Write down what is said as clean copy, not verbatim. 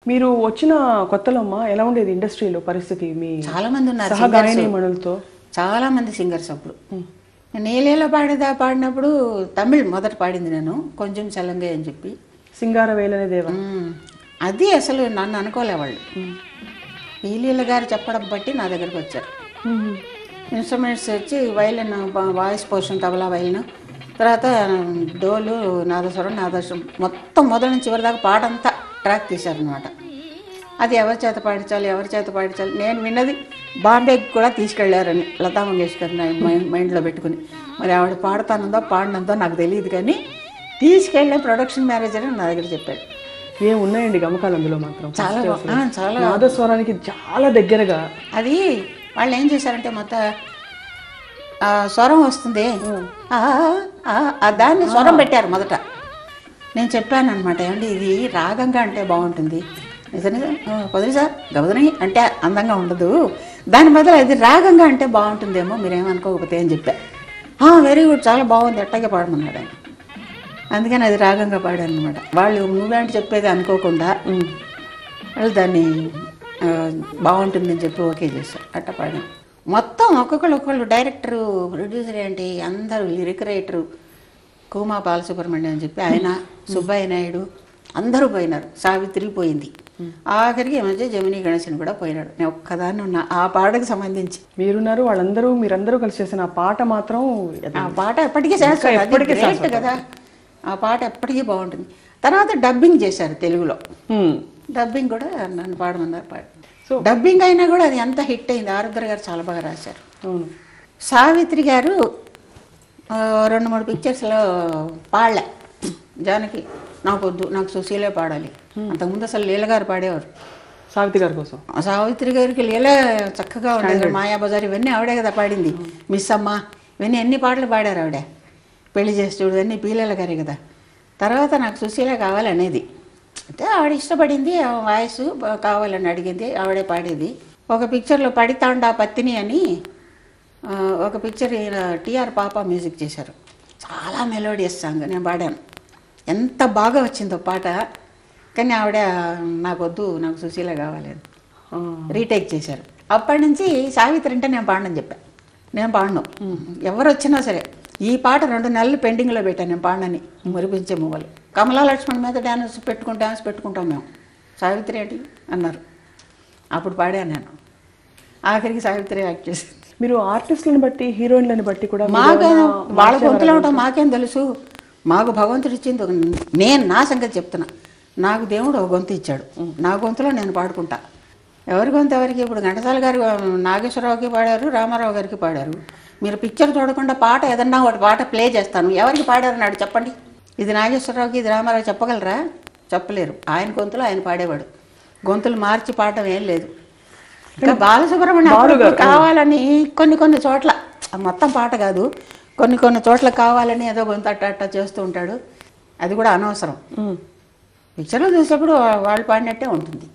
మీరు వచ్చిన కొత్తలో అమ్మా ఎలా ఉండేది ఇండస్ట్రీలో పరిస్థితి? మీ చాలా మంది ఉన్నారు సహగాయనీమణులతో చాలా మంది సింగర్స్. అప్పుడు నేలేలో పాడినప్పుడు తమిళ్ మొదట పాడింది నేను, కొంచెం చలంగే అని చెప్పి. సింగారవేలనే దేవ అది అసలు నన్ను అనుకోలే వాళ్ళు. పీలీల గారు చెప్పడం బట్టి నా దగ్గరకు వచ్చారు. ఇన్స్ట్రుమెంట్స్ వచ్చి violin, voice portion, tabla violin, తర్వాత డోలు, నాదస్వరం మొత్తం మొదటి నుంచి చివరి దాకా పాట అంతా ట్రాక్ తీశారనమాట. అది ఎవరి చేత పాడించాలి నేను విన్నది బాంబేకి కూడా తీసుకెళ్లారని లతా మంగేష్కర్ మైండ్లో పెట్టుకుని. మరి ఆవిడ పాడినందో నాకు తెలియదు, కానీ తీసుకెళ్ళే ప్రొడక్షన్ మేనేజర్ నా దగ్గర చెప్పాడు. ఉన్నాయండి గమకాలు అందులో మాత్రం చాలా నాదస్వరానికి చాలా దగ్గరగా. అది వాళ్ళు ఏం చేశారంటే మొత్తం స్వరం వస్తుంది, దాన్ని స్వరం పెట్టారు మొదట. నేను చెప్పాను అనమాట, ఏమండి ఇది రాగంగా అంటే బాగుంటుంది, నిజంగా కుదిరి సార్ గబదని అంటే అందంగా ఉండదు, దాని బదులు అది రాగంగా అంటే బాగుంటుందేమో, మీరేమనుకోకపోతే అని చెప్పా. వెరీ గుడ్, చాలా బాగుంది, ఎట్టగా పాడమన్నాడు ఆయన. అందుకని అది రాగంగా పాడాను అనమాట. వాళ్ళు నువ్వేంటి చెప్పేది అనుకోకుండా వాళ్ళు దాన్ని బాగుంటుందని చెప్పి ఓకే చేశారు. అట్ట పాడాను. మొత్తం ఒక్కొక్కళ్ళు డైరెక్టరు, ప్రొడ్యూసర్ ఏంటి అందరూ, లిరిక్ రైటరు కూమా బాలసుబ్రహ్మణ్యం అని చెప్పి ఆయన, సుబ్బయ్య నాయుడు అందరూ పోయినారు. సావిత్రి పోయింది. ఆఖరికి ఈ మధ్య జమినీ గణేశన్ కూడా పోయినాడు. నేను ఒక్కదాన్ని ఉన్నా ఆ పాటకు సంబంధించి. మీరున్నారు, మీరందరూ కలిసి చేసిన ఆ పాట మాత్రం, ఆ పాట ఎప్పటికీ శాశ్వతం కదా. ఆ పాట ఎప్పటికీ బాగుంటుంది. తర్వాత డబ్బింగ్ చేశారు తెలుగులో. డబ్బింగ్ కూడా నన్ను పాడమన్నారు, పాడి. డబ్బింగ్ అయినా కూడా అది ఎంత హిట్ అయింది. ఆరుద్ర గారు చాలా బాగా రాశారు. సావిత్రి గారు 2-3 పిక్చర్స్లో పాడలే. జానకి నాకు వద్దు, నాకు సుశీలే పాడాలి. అంతకుముందు అసలు లీల గారు పాడేవారు సావిత్రి గారి కోసం. సావిత్రి గారికి లీల చక్కగా ఉండేది. మాయాబజార్ ఇవన్నీ ఆవిడే కదా పాడింది. మిస్ అమ్మ ఇవన్నీ ఎన్ని పాటలు పాడారు ఆవిడ. పెళ్లి చేసి చూడు అన్నీ పీలీల గారే కదా. తర్వాత నాకు సుశీల కావాలనేది, అంటే ఆవిడ ఇష్టపడింది, వాయిస్ కావాలని అడిగింది, ఆవిడే పాడేది. ఒక పిక్చర్లో పడితాండా పత్తిని అని ఒక పిక్చర్ టిఆర్ పాప మ్యూజిక్ చేశారు. చాలా మెలోడియస్ సాంగ్, నేను పాడాను. ఎంత బాగా వచ్చిందో పాట. కానీ ఆవిడ నాకు వద్దు, నాకు సుశీల కావాలని రీటేక్ చేశారు. అప్పటి నుంచి సావిత్రి అంటే నేను పాడనని చెప్పాను. నేను పాడను, ఎవరు వచ్చినా సరే. ఈ పాట 2 నెలలు పెండింగ్లో పెట్టాను నేను పాడనని. మురిపించే మువ్వలు, కమలా లక్ష్మణ్ మీద డ్యాన్స్ పెట్టుకుంటాం మేము. సావిత్రి ఏంటి అన్నారు, అప్పుడు పాడాను నేను. ఆఖరికి సావిత్రి యాక్ట్ చేసింది. మీరు ఆర్టిస్టులను బట్టి, హీరోయిన్లను బట్టి కూడా వాళ్ళ గొంతులో ఉంటాం, మాకేం తెలుసు. మాకు భగవంతుడు ఇచ్చింది. నేను నా సంగతి చెప్తున్నా, నాకు దేవుడు ఒక గొంతు ఇచ్చాడు, నా గొంతులో నేను పాడుకుంటా. ఎవరి గొంతు ఎవరికి. ఇప్పుడు ఘంటసాల గారు నాగేశ్వరరావుకి పాడారు, రామారావు గారికి పాడారు. మీరు పిక్చర్ చూడకుండా పాట ఏదన్నా ఒకటి పాట ప్లే చేస్తాను, ఎవరికి పాడారు నాడు చెప్పండి. ఇది నాగేశ్వరరావుకి, ఇది రామారావు చెప్పగలరా? చెప్పలేరు. ఆయన గొంతులో ఆయన పాడేవాడు. గొంతులు మార్చి పాడటం ఏం లేదు. ఇంకా బాలసుబ్రహ్మణ్యం కావాలని కొన్ని చోట్ల, మొత్తం పాట కాదు, కొన్ని చోట్ల కావాలని ఏదో గొంతు అట్ట చేస్తూ ఉంటాడు. అది కూడా అనవసరం. పిక్చర్లో చూసేప్పుడు వాళ్ళు పాడినట్టే ఉంటుంది.